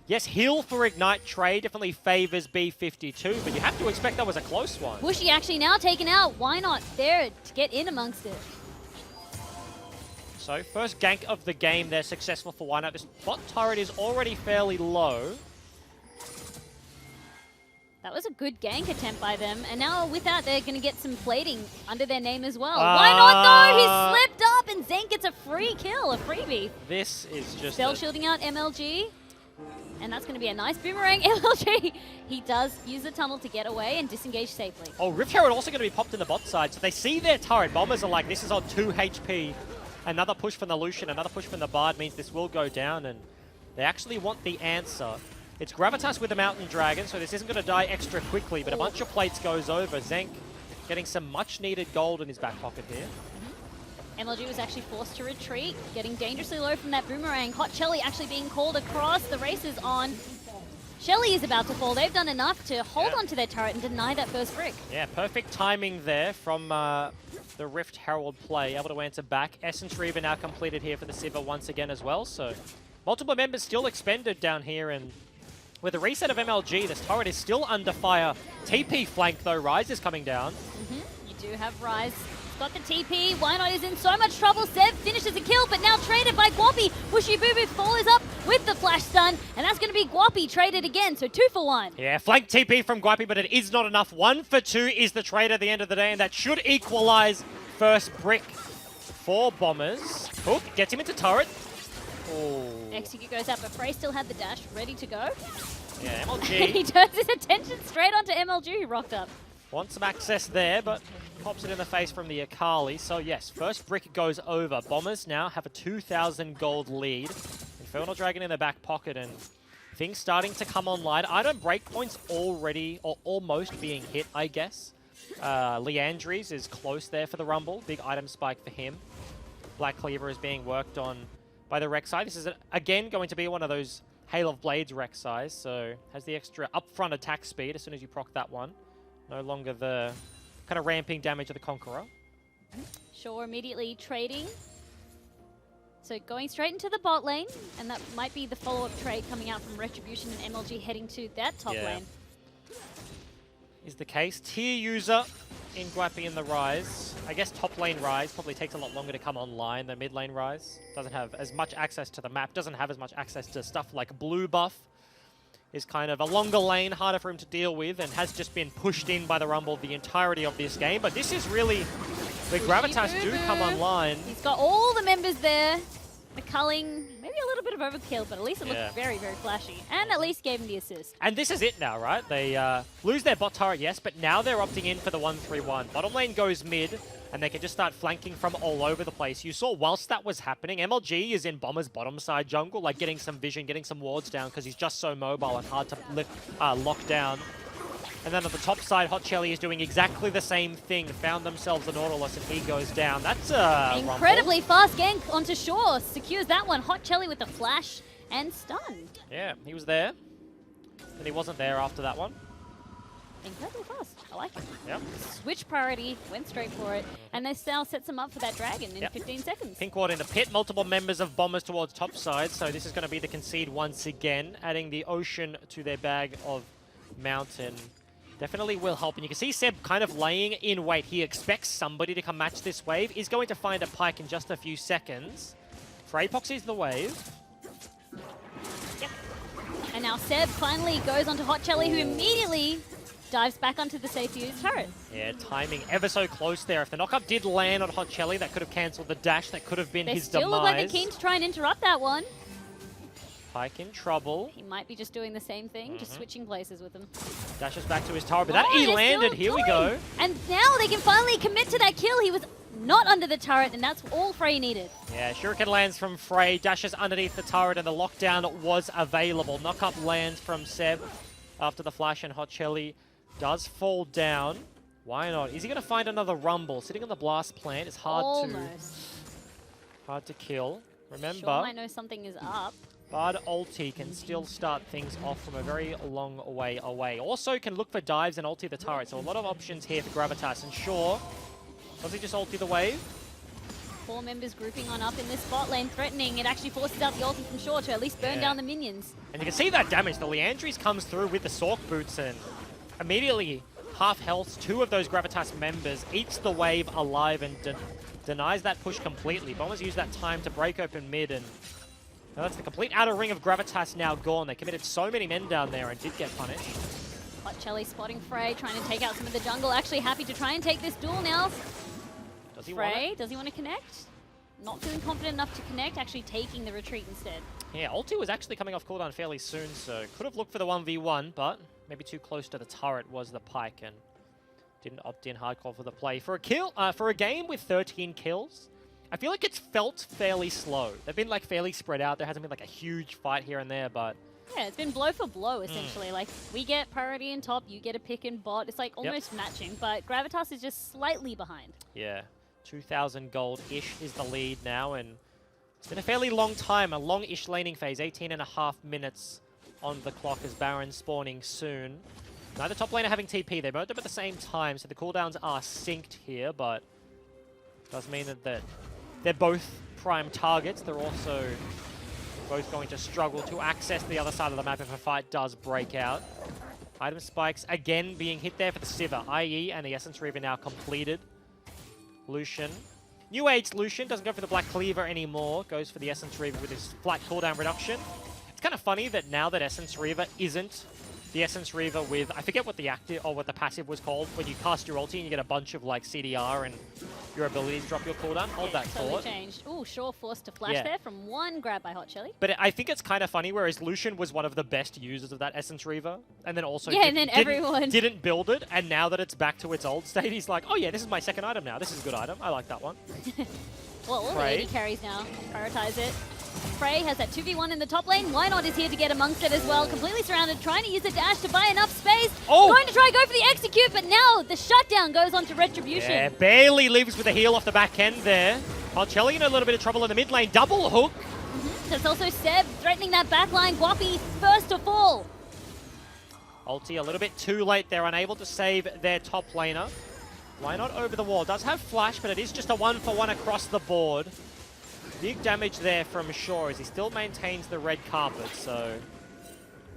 Speaker 1: Yes, heal for Ignite trade definitely favors B52, but you have to expect that was a close one.
Speaker 2: Bushy actually now taken out. Why not there to get in amongst it?
Speaker 1: So, first gank of the game there, successful for Why Not. This bot turret is already fairly low.
Speaker 2: That was a good gank attempt by them, and now with that, they're going to get some plating under their name as well. Why not though? He slipped up, and Zenk gets a free kill, a freebie.
Speaker 1: This is just
Speaker 2: spell shielding out MLG, and that's going to be a nice boomerang. MLG, he does use the tunnel to get away and disengage safely.
Speaker 1: Oh, Rift Herald also going to be popped in the bot side, so they see their turret. Bombers are like, this is on 2 HP. Another push from the Lucian, another push from the Bard means this will go down, and they actually want the answer. It's Gravitas with the Mountain Dragon, so this isn't going to die extra quickly, but a bunch of plates goes over. Zenk getting some much-needed gold in his back pocket here.
Speaker 2: MLG was actually forced to retreat, getting dangerously low from that boomerang. Hot Shelly actually being called across. The race is on. Shelly is about to fall. They've done enough to hold onto their turret and deny that first brick. Yeah, perfect timing there from the Rift Herald play. Able to answer back. Essence Reaver now completed here for the Sivir once again as well, so multiple members still expended down here, and with the reset of MLG, this turret is still under fire. TP flank, though. Ryze is coming down. You do have Ryze. He's got the TP. Why Not is in so much trouble. Seb finishes a kill, but now traded by Guapi. Bushy Boo Boo follows up with the flash stun, and that's going to be Guapi traded again, so 2 for 1. Yeah, flank TP from Guapi, but it is not enough. 1 for 2 is the trade at the end of the day, and that should equalize first brick for Bombers. Hook gets him into turret. Execute goes out, but Frey still had the dash ready to go. Yeah, MLG. He turns his attention straight onto MLG, who rocked up.
Speaker 1: Wants some access there, but pops it in the face from the Akali. So yes, first brick goes over. Bombers now have a 2,000 gold lead. Infernal Dragon in the back pocket, and things starting to come online. Item breakpoints already, or almost being hit, I guess. Leandries is close there for the Rumble. Big item spike for him. Black Cleaver is being worked on by the Rek'Sai. This is, again, going to be one of those Hail of Blades Rek'Sais, so has the extra upfront attack speed as soon as you proc that one. No longer the kind of ramping damage of the Conqueror.
Speaker 2: Sure, immediately trading. So going straight into the bot lane, and that might be the follow-up trade coming out from Retribution and MLG heading to that top lane.
Speaker 1: Is the case. Tier user in Guapi in the Rise. I guess top lane Rise probably takes a lot longer to come online than mid lane Rise. Doesn't have as much access to the map, doesn't have as much access to stuff like blue buff. Is kind of a longer lane, harder for him to deal with, and has just been pushed in by the Rumble the entirety of this game. But this is really where Gravitas do come online.
Speaker 2: He's got all the members there. The culling, maybe a little bit of overkill, but at least it looked very, very flashy. And at least gave him the assist.
Speaker 1: And this is it now, right? They lose their bot turret, yes, but now they're opting in for the 1-3-1. Bottom lane goes mid, and they can just start flanking from all over the place. You saw whilst that was happening, MLG is in Bomber's bottom side jungle, like getting some vision, getting some wards down, because he's just so mobile and hard to lock down. And then on the top side, Hot Chelly is doing exactly the same thing. Found themselves a Nautilus, and he goes down. That's a
Speaker 2: incredibly fast gank onto shore. Secures that one. Hot Chelly with the flash and stun.
Speaker 1: Yeah, he was there. And he wasn't there after that one.
Speaker 2: Incredibly fast. I like it.
Speaker 1: Yep.
Speaker 2: Switch priority, went straight for it, and this now sets him up for that dragon in 15 seconds.
Speaker 1: Pink ward in the pit, multiple members of Bombers towards top side, so this is going to be the concede once again, adding the Ocean to their bag of Mountain. Definitely will help, and you can see Seb kind of laying in wait. He expects somebody to come match this wave. He's going to find a Pyke in just a few seconds. Frey proxies the wave.
Speaker 2: Yep. And now Seb finally goes onto Hot Chelly, who immediately dives back onto the safe use turret.
Speaker 1: Yeah, timing ever so close there. If the knockup did land on Hot Chelly, that could have cancelled the dash. That could have been his demise.
Speaker 2: They still look like they're keen to try and interrupt that one.
Speaker 1: Pyke in trouble.
Speaker 2: He might be just doing the same thing, just switching places with them.
Speaker 1: Dashes back to his tower, but that he landed. Here we go.
Speaker 2: And now they can finally commit to that kill. He was not under the turret, and that's all Frey needed.
Speaker 1: Yeah, Shuriken lands from Frey, dashes underneath the turret, and the lockdown was available. Knockup lands from Seb after the flash, and Hot Chelly does fall down. Why not? Is he going to find another Rumble? Sitting on the blast plant is hard to kill. Remember,
Speaker 2: Sure might know something is up.
Speaker 1: Bard ulti can still start things off from a very long way away. Also can look for dives and ulti the turret, so a lot of options here for Gravitas. And sure, does he just ulti the wave?
Speaker 2: 4 members grouping on up in this bot lane, threatening. It actually forces out the ulti from Shore to at least burn down the minions.
Speaker 1: And you can see that damage. The Leandries comes through with the Sork boots, and immediately half health. 2 of those Gravitas members eats the wave alive and denies that push completely. Bombers use that time to break open mid, and now that's the complete outer ring of Gravitas now gone. They committed so many men down there and did get punished.
Speaker 2: Hot Chelly spotting Frey, trying to take out some of the jungle. Actually happy to try and take this duel now.
Speaker 1: Does he
Speaker 2: Frey, does he want to connect? Not feeling confident enough to connect, actually taking the retreat instead.
Speaker 1: Yeah, ulti was actually coming off cooldown fairly soon, so could have looked for the 1v1, but maybe too close to the turret was the Pyke, and didn't opt in hardcore for the play. For a kill, for a game with 13 kills, I feel like it's felt fairly slow. They've been like fairly spread out. There hasn't been like a huge fight here and there, but
Speaker 2: yeah, it's been blow for blow essentially. Like we get priority in top, you get a pick in bot. It's like almost matching, but Gravitas is just slightly behind.
Speaker 1: Yeah, 2,000 gold-ish is the lead now, and it's been a fairly long time, a long-ish laning phase. 18.5 minutes on the clock as Baron spawning soon. Neither top laner having TP. They're both up at the same time, so the cooldowns are synced here, but does mean that they're both prime targets. They're also both going to struggle to access the other side of the map if a fight does break out. Item spikes again being hit there for the Sivir. IE and the Essence Reaver now completed. Lucian. New Age Lucian doesn't go for the Black Cleaver anymore. Goes for the Essence Reaver with his flat cooldown reduction. It's kind of funny that now that Essence Reaver isn't the Essence Reaver with, I forget what the active or what the passive was called, when you cast your ulti and you get a bunch of like CDR and your ability to drop your cooldown. Hold that
Speaker 2: totally
Speaker 1: thought.
Speaker 2: Changed. Ooh, Shaw forced to flash there from one grab by Hot Chili.
Speaker 1: But I think it's kind of funny, whereas Lucian was one of the best users of that Essence Reaver, and then also didn't build it, and now that it's back to its old state, he's like, oh yeah, this is my second item now. This is a good item. I like that one.
Speaker 2: Well, all the AD carries now prioritize it. Frey has that 2v1 in the top lane. Why Not is here to get amongst it as well. Completely surrounded, trying to use a dash to buy enough space. Going to try and go for the execute, but now the shutdown goes on to Retribution.
Speaker 1: Yeah, barely lives with a heal off the back end there. Hotchelly in a little bit of trouble in the mid lane. Double hook.
Speaker 2: There's also Seb threatening that back line. Guapi first to fall.
Speaker 1: Ulti a little bit too late. They're unable to save their top laner. Why Not over the wall? Does have flash, but it is just a 1-for-1 across the board. Big damage there from Shaw as he still maintains the red carpet, so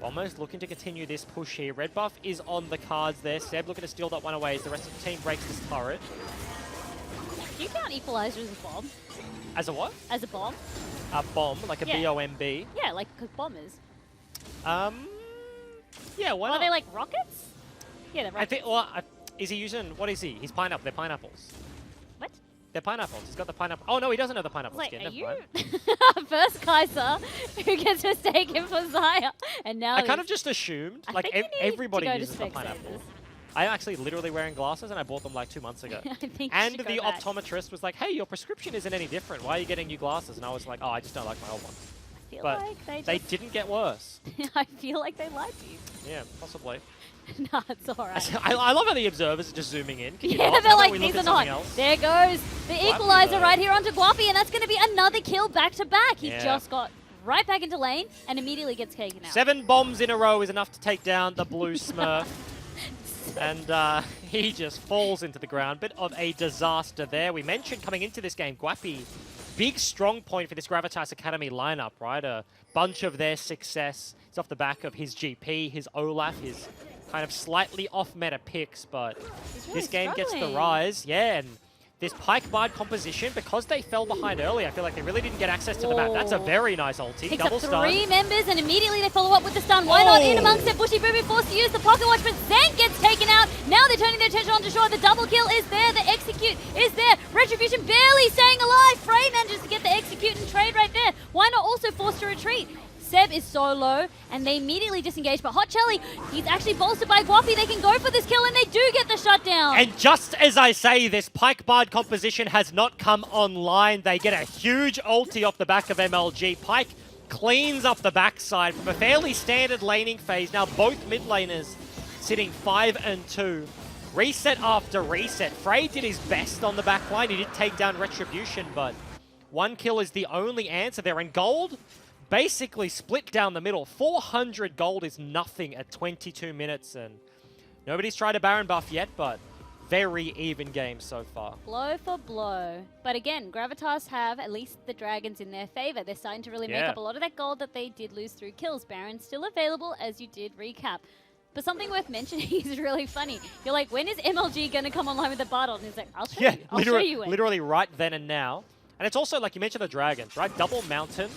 Speaker 1: almost looking to continue this push here. Red buff is on the cards there. Seb looking to steal that one away as the rest of the team breaks this turret.
Speaker 2: Do you count Equalizer as a bomb?
Speaker 1: As a what?
Speaker 2: As a bomb.
Speaker 1: A bomb, like a B-O-M-B?
Speaker 2: Yeah, like bombers.
Speaker 1: Yeah, why not?
Speaker 2: Are they like rockets? Yeah, they're rockets.
Speaker 1: I think, well, is he using, what is he? He's pineapple, they're pineapples.
Speaker 2: What?
Speaker 1: They're pineapples. He's got the pineapple. Oh, no, he doesn't have the pineapple
Speaker 2: Like,
Speaker 1: skin.
Speaker 2: are
Speaker 1: Never mind.
Speaker 2: First Kaiser who gets mistaken for Zaya, and now
Speaker 1: I kind of just assumed, like, everybody uses the pineapple. I'm actually literally wearing glasses, and I bought them like 2 months ago. And the optometrist was like, hey, your prescription isn't any different. Why are you getting new glasses? And I was like, oh, I just don't like my old ones.
Speaker 2: I feel
Speaker 1: but
Speaker 2: like
Speaker 1: they didn't get worse.
Speaker 2: I feel like they like you.
Speaker 1: Yeah, possibly.
Speaker 2: No, it's all right.
Speaker 1: I love how the observers are just zooming in.
Speaker 2: Yeah, they're like, these are not. There goes the equalizer right here onto Guapi, and that's going to be another kill back to back. He just got right back into lane and immediately gets taken out.
Speaker 1: 7 bombs in a row is enough to take down the blue Smurf. And he just falls into the ground. Bit of a disaster there. We mentioned coming into this game, Guapi, big strong point for this Gravitas Academy lineup, right? A bunch of their success is off the back of his GP, his Olaf, his kind of slightly off-meta picks, but
Speaker 2: really
Speaker 1: this game gets the rise. Yeah, and this Pyke Bard composition, because they fell behind early, I feel like they really didn't get access to the map. That's a very nice ulti.
Speaker 2: Picks
Speaker 1: double
Speaker 2: up
Speaker 1: stun.
Speaker 2: 3 members, and immediately they follow up with the stun. Why Not in amongst it? Bushy Boo forced to use the pocket watch, but Zank gets taken out. Now they're turning their attention onto Shaw. The double kill is there. The execute is there. Retribution barely staying alive. Frey manages to get the execute and trade right there. Why Not also forced to retreat? Seb is so low, and they immediately disengage. But Hot Chili, he's actually bolstered by Guapi. They can go for this kill, and they do get the shutdown.
Speaker 1: And just as I say, this Pyke Bard composition has not come online. They get a huge ulti off the back of MLG. Pyke cleans up the backside from a fairly standard laning phase. Now both mid laners sitting 5 and 2. Reset after reset. Frey did his best on the back line. He did take down Retribution, but 1 kill is the only answer there. And gold basically split down the middle. 400 gold is nothing at 22 minutes, and nobody's tried a Baron buff yet, but very even game so far.
Speaker 2: Blow for blow. But again, Gravitas have at least the dragons in their favor. They're starting to really make up a lot of that gold that they did lose through kills. Baron's still available, as you did recap. But something worth mentioning is really funny. You're like, when is MLG going to come online with the Bardol? And he's like, I'll show you. I'll show you when.
Speaker 1: Literally right then and now. And it's also, like you mentioned, the dragons, right? Double Mountain.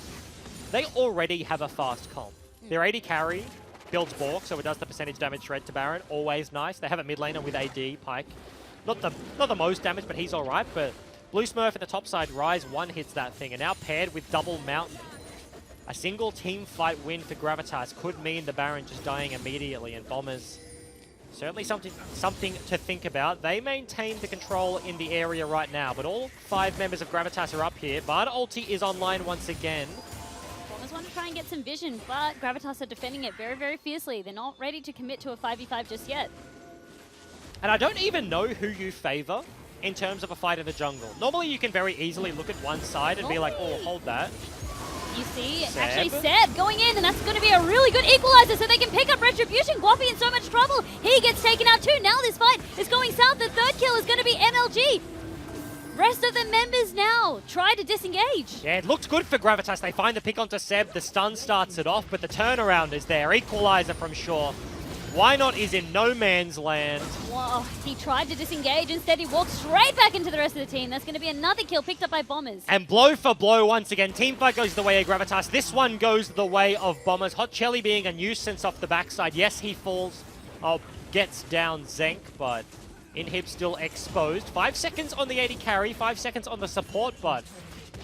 Speaker 1: They already have a fast comp. Their AD carry builds Bork, so it does the percentage damage shred to Baron. Always nice. They have a mid laner with AD, Pyke. Not the most damage, but he's alright. But Blue Smurf at the top side, Rise 1 hits that thing. And now paired with Double Mountain, a single team fight win for Gravitas could mean the Baron just dying immediately. And Bombers, certainly something to think about. They maintain the control in the area right now, but all 5 members of Gravitas are up here. Bard ulti is online once again.
Speaker 2: Want to try and get some vision, but Gravitas are defending it very, very fiercely. They're not ready to commit to a 5v5 just yet.
Speaker 1: And I don't even know who you favor in terms of a fight in the jungle. Normally you can very easily look at one side and be like, oh, hold that.
Speaker 2: You see, actually Seb going in, and that's going to be a really good equalizer so they can pick up Retribution. Guapi in so much trouble. He gets taken out too. Now this fight is going south. The third kill is going to be MLG. Rest of the members now try to disengage.
Speaker 1: Yeah, it looked good for Gravitas. They find the pick onto Seb. The stun starts it off, but the turnaround is there. Equalizer from Shaw. Why Not is in no man's land.
Speaker 2: Whoa, he tried to disengage. Instead, he walked straight back into the rest of the team. That's going to be another kill picked up by Bombers.
Speaker 1: And blow for blow once again. Teamfight goes the way of Gravitas. This one goes the way of Bombers. Hot Chelly being a nuisance off the backside. Yes, he falls. Gets down Zenk, but Inhib still exposed. 5 seconds on the 80 carry, 5 seconds on the support, but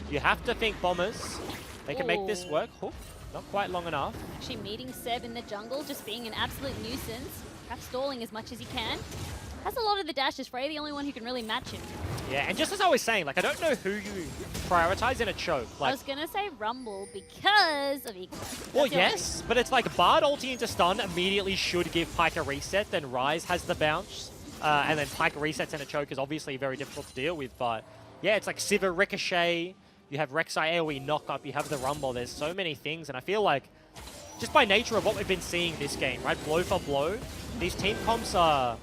Speaker 1: you have to think Bombers, they can make this work. Hook, not quite long enough.
Speaker 2: Actually meeting Seb in the jungle, just being an absolute nuisance. Perhaps stalling as much as he can. Has a lot of the dashes. Frey the only one who can really match him.
Speaker 1: Yeah, and just as I was saying, like, I don't know who you prioritize in a choke. Like,
Speaker 2: I was going to say Rumble because of Equal.
Speaker 1: Well, yes, but it's like Bard ulti into stun immediately should give Pyke a reset, then Ryze has the bounce, and then Pyke resets in a choke is obviously very difficult to deal with, but yeah, it's like Sivir Ricochet, you have Rek'Sai AoE knock-up, you have the Rumble, there's so many things, and I feel like, just by nature of what we've been seeing this game, right, blow for blow, these team comps are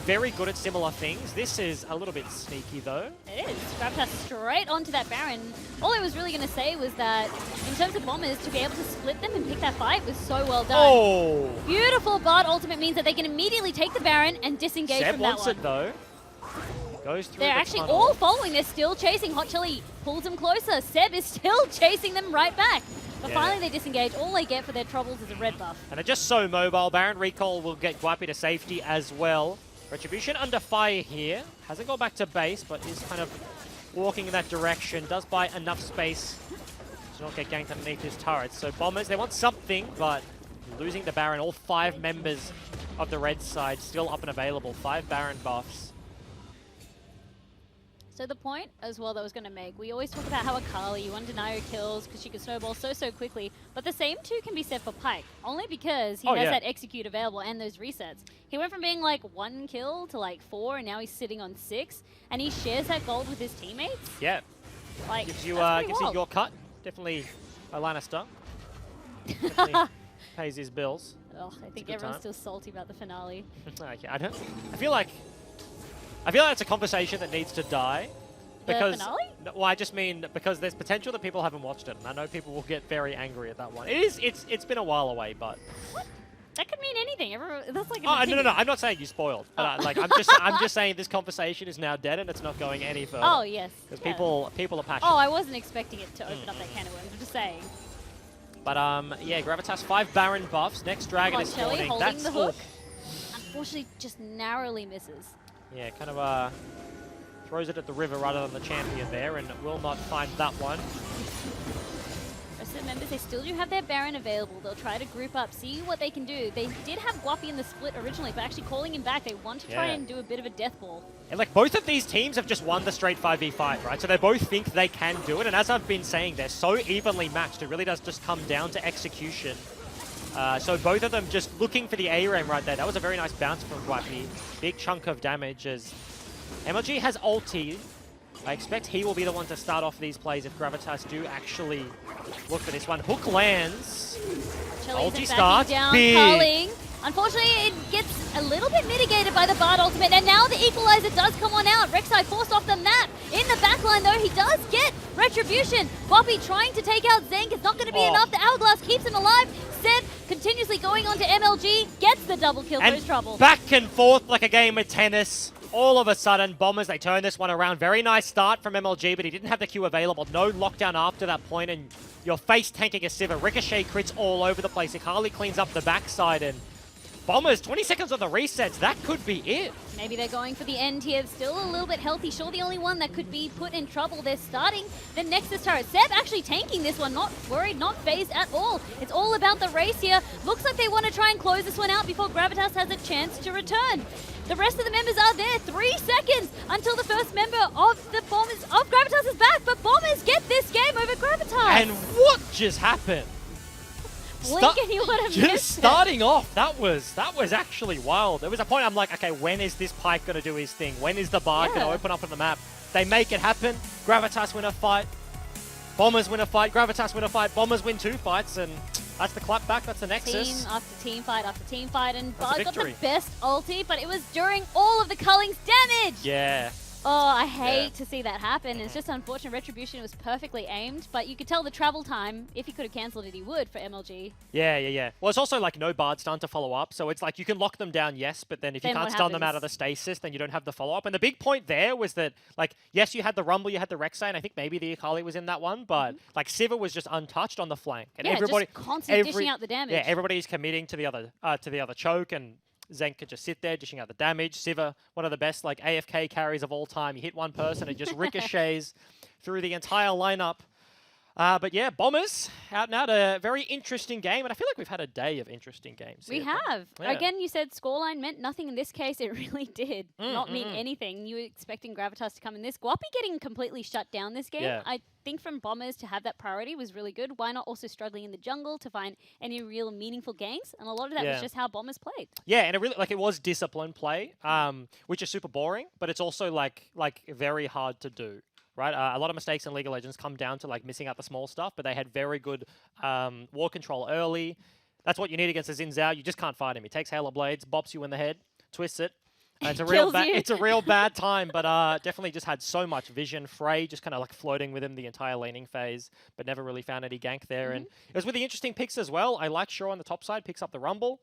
Speaker 1: very good at similar things. This is a little bit sneaky, though.
Speaker 2: It is. Gravitas straight onto that Baron. All I was really going to say was that, in terms of Bombers, to be able to split them and pick that fight was so well done.
Speaker 1: Oh!
Speaker 2: Beautiful Bard ultimate means that they can immediately take the Baron and disengage
Speaker 1: Seb
Speaker 2: from that one.
Speaker 1: wants it, though. Goes through
Speaker 2: They're
Speaker 1: the
Speaker 2: actually
Speaker 1: tunnel.
Speaker 2: all following. They're still chasing. Hot Chili pulls them closer. Seb is still chasing them right back. But finally they disengage. All they get for their troubles is a red buff.
Speaker 1: And they're just so mobile. Baron recall will get Guapi to safety as well. Retribution under fire here. Hasn't gone back to base, but is kind of walking in that direction. Does buy enough space to not get ganked underneath his turrets. So Bombers, they want something, but losing the Baron. All 5 members of the red side still up and available. 5 Baron buffs.
Speaker 2: So the point as well that I was going to make, we always talk about how Akali, you want to deny her kills because she can snowball so quickly, but the same too can be said for Pyke, only because he has that execute available and those resets. He went from being like 1 kill to like 4, and now he's sitting on 6, and he shares that gold with his teammates.
Speaker 1: Yeah.
Speaker 2: Like,
Speaker 1: gives you your cut. Definitely a Lannister. Definitely pays his bills.
Speaker 2: Oh, I think everyone's still salty about the finale.
Speaker 1: Okay, I feel like it's a conversation that needs to die. Because,
Speaker 2: the finale?
Speaker 1: Well, I just mean because there's potential that people haven't watched it, and I know people will get very angry at that one. It's been a while away, but
Speaker 2: what? That could mean anything. That's like
Speaker 1: no. I'm not saying you spoiled, but like I'm just saying this conversation is now dead and it's not going any further.
Speaker 2: Oh yes.
Speaker 1: Because people are passionate.
Speaker 2: Oh, I wasn't expecting it to open up that can of worms. I'm just saying.
Speaker 1: But yeah, Gravitas 5 Baron buffs. Next Dragon is spawning.
Speaker 2: That's the hook. Unfortunately, just narrowly misses.
Speaker 1: Yeah, kind of throws it at the river rather than the champion there, and will not find that one.
Speaker 2: Rest of the members, they still do have their Baron available. They'll try to group up, see what they can do. They did have Guapi in the split originally, but actually calling him back, they want to try and do a bit of a death ball.
Speaker 1: And like both of these teams have just won the straight 5v5, right? So they both think they can do it, and as I've been saying, they're so evenly matched. It really does just come down to execution. So both of them just looking for the A-Ram right there. That was a very nice bounce from Guapi. Big chunk of damage as MLG has ulti. I expect he will be the one to start off these plays if Gravitas do actually look for this one. Hook lands. Ulti starts.
Speaker 2: Down,
Speaker 1: big.
Speaker 2: Culling. Unfortunately, it gets a little bit mitigated by the Bard ultimate, and now the equalizer does come on out. Rek'Sai forced off the map. In the backline, though, he does get Retribution. Guapi trying to take out Zenk. It's not going to be enough. The Hourglass keeps him alive. Seb continuously going on to MLG, gets the double kill,
Speaker 1: and
Speaker 2: goes trouble.
Speaker 1: Back and forth like a game of tennis. All of a sudden, Bombers, they turn this one around. Very nice start from MLG, but he didn't have the Q available. No lockdown after that point, and you're face tanking a Sivir. Ricochet crits all over the place. Akali cleans up the backside, and Bombers, 20 seconds on the resets. That could be it.
Speaker 2: Maybe they're going for the end here. Still a little bit healthy. Sure, the only one that could be put in trouble. They're starting the Nexus turret. Seb actually tanking this one. Not worried, not phased at all. It's all about the race here. Looks like they want to try and close this one out before Gravitas has a chance to return. The rest of the members are there. 3 seconds until the first member of the Bombers of Gravitas is back. But Bombers get this game over Gravitas.
Speaker 1: And what just happened?
Speaker 2: Blink and you would have
Speaker 1: just starting off, that was actually wild. There was a point I'm like, okay, when is this Pyke going to do his thing? When is the Bard going to open up on the map? They make it happen. Gravitas win a fight. Bombers win a fight. Gravitas win a fight. Bombers win 2 fights, and that's the clap back. That's the Nexus.
Speaker 2: Team after team fight after team fight, and Bard got the best ulti, but it was during all of the Culling's damage.
Speaker 1: Yeah.
Speaker 2: Oh, I hate to see that happen. It's just unfortunate. Retribution was perfectly aimed, but you could tell the travel time, if he could have cancelled it, he would for MLG.
Speaker 1: Yeah. Well, it's also like no Bard stun to follow up, so it's like you can lock them down, yes, but then if you can't stun them out of the stasis, then you don't have the follow-up. And the big point there was that, like, yes, you had the Rumble, you had the Rek'Sai, and I think maybe the Akali was in that one, but, like, Sivir was just untouched on the flank. And everybody,
Speaker 2: just constantly dishing out the damage.
Speaker 1: Yeah, everybody's committing to the other choke, and Zenk could just sit there dishing out the damage. Sivir, one of the best like AFK carries of all time. You hit one person, it just ricochets through the entire lineup. But yeah, Bombers out and out, a very interesting game, and I feel like we've had a day of interesting games.
Speaker 2: We have. Yeah. Again, you said scoreline meant nothing. In this case, it really did not mean anything. You were expecting Gravitas to come in this. Guapi getting completely shut down this game. I think from Bombers to have that priority was really good. Why not also struggling in the jungle to find any real meaningful games? And a lot of that was just how Bombers played. Yeah, and it really it was disciplined play, which is super boring, but it's also like very hard to do. Right, a lot of mistakes in League of Legends come down to like missing out the small stuff, but they had very good war control early. That's what you need against a Xin Zhao. You just can't fight him. He takes Halo Blades, bops you in the head, twists it. It's a real bad time, but definitely just had so much vision. Frey just kind of like floating with him the entire laning phase, but never really found any gank there. And it was with the interesting picks as well. I like Shaw on the top side, picks up the Rumble.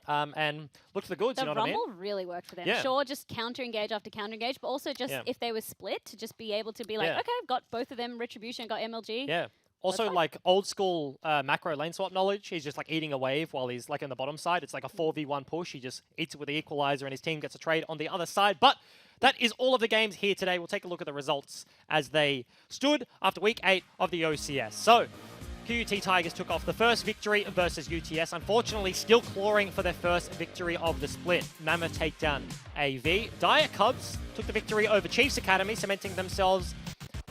Speaker 2: And look for the goods, you know what I mean? The Rumble really worked for them. Sure, just counter-engage after counter-engage, but also just if they were split, to just be able to be like, okay, I've got both of them, Retribution, got MLG.
Speaker 1: Yeah. Also, like, old school macro lane swap knowledge. He's just, like, eating a wave while he's, like, in the bottom side. It's like a 4v1 push. He just eats it with the equalizer, and his team gets a trade on the other side. But that is all of the games here today. We'll take a look at the results as they stood after Week 8 of the OCS. So, QUT Tigers took off the first victory versus UTS. Unfortunately, still clawing for their first victory of the split. Mammoth take down AV. Dire Cubs took the victory over Chiefs Academy, cementing themselves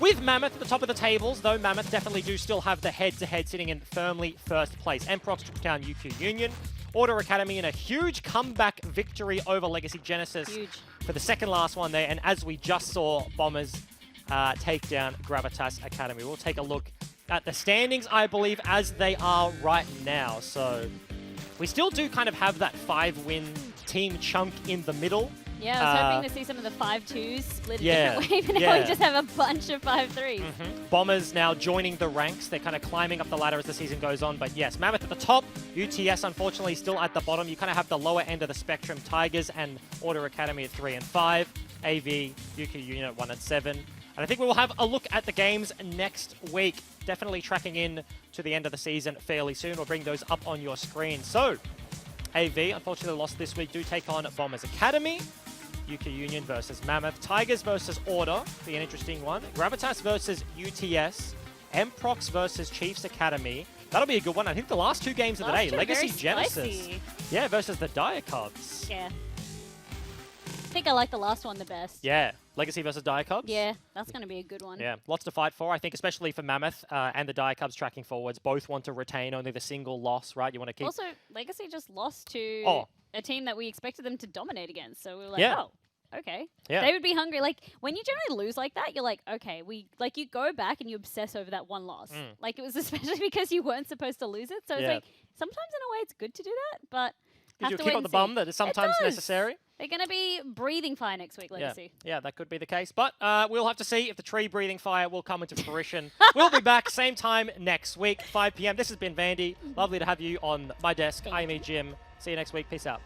Speaker 1: with Mammoth at the top of the tables, though Mammoth definitely do still have the head-to-head sitting in firmly first place. Mprox took down UQ Union. Order Academy in a huge comeback victory over Legacy Genesis for the second last one there. And as we just saw, Bombers take down Gravitas Academy. We'll take a look at the standings, I believe, as they are right now. So we still do kind of have that 5-win team chunk in the middle.
Speaker 2: Yeah, I was hoping to see some of the 5-2s split a different way, but now we just have a bunch of 5-3s.
Speaker 1: Bombers now joining the ranks. They're kind of climbing up the ladder as the season goes on. But yes, Mammoth at the top. UTS, unfortunately, still at the bottom. You kind of have the lower end of the spectrum. Tigers and Order Academy at 3 and 5. AV, UK Union at 1 and 7. And I think we will have a look at the games next week. Definitely tracking in to the end of the season fairly soon. We'll bring those up on your screen. So, AV, unfortunately lost this week, do take on Bombers Academy. UK Union versus Mammoth. Tigers versus Order, be an interesting one. Gravitas versus UTS. Mprox versus Chiefs Academy. That'll be a good one. I think the last two games of the day, Legacy Genesis. Yeah, versus the Dire Cubs.
Speaker 2: Yeah. I think I like the last one the best.
Speaker 1: Yeah. Legacy versus Dire Cubs?
Speaker 2: Yeah, that's going to be a good one.
Speaker 1: Yeah, lots to fight for, I think, especially for Mammoth and the Dire Cubs tracking forwards. Both want to retain only the single loss, right? You want to keep...
Speaker 2: Also, Legacy just lost to a team that we expected them to dominate against. So we were like, oh, okay. Yeah. They would be hungry. Like, when you generally lose like that, you're like, okay, you go back and you obsess over that one loss. Like, it was especially because you weren't supposed to lose it. So it's like, sometimes in a way it's good to do that, but...
Speaker 1: Did you keep on the bum that is sometimes necessary?
Speaker 2: They're going to be breathing fire next week, Legacy.
Speaker 1: Yeah, that could be the case. But we'll have to see if the tree breathing fire will come into fruition. We'll be back same time next week, 5 p.m. This has been Vandy. Lovely to have you on my desk. I'm Jim. See you next week. Peace out.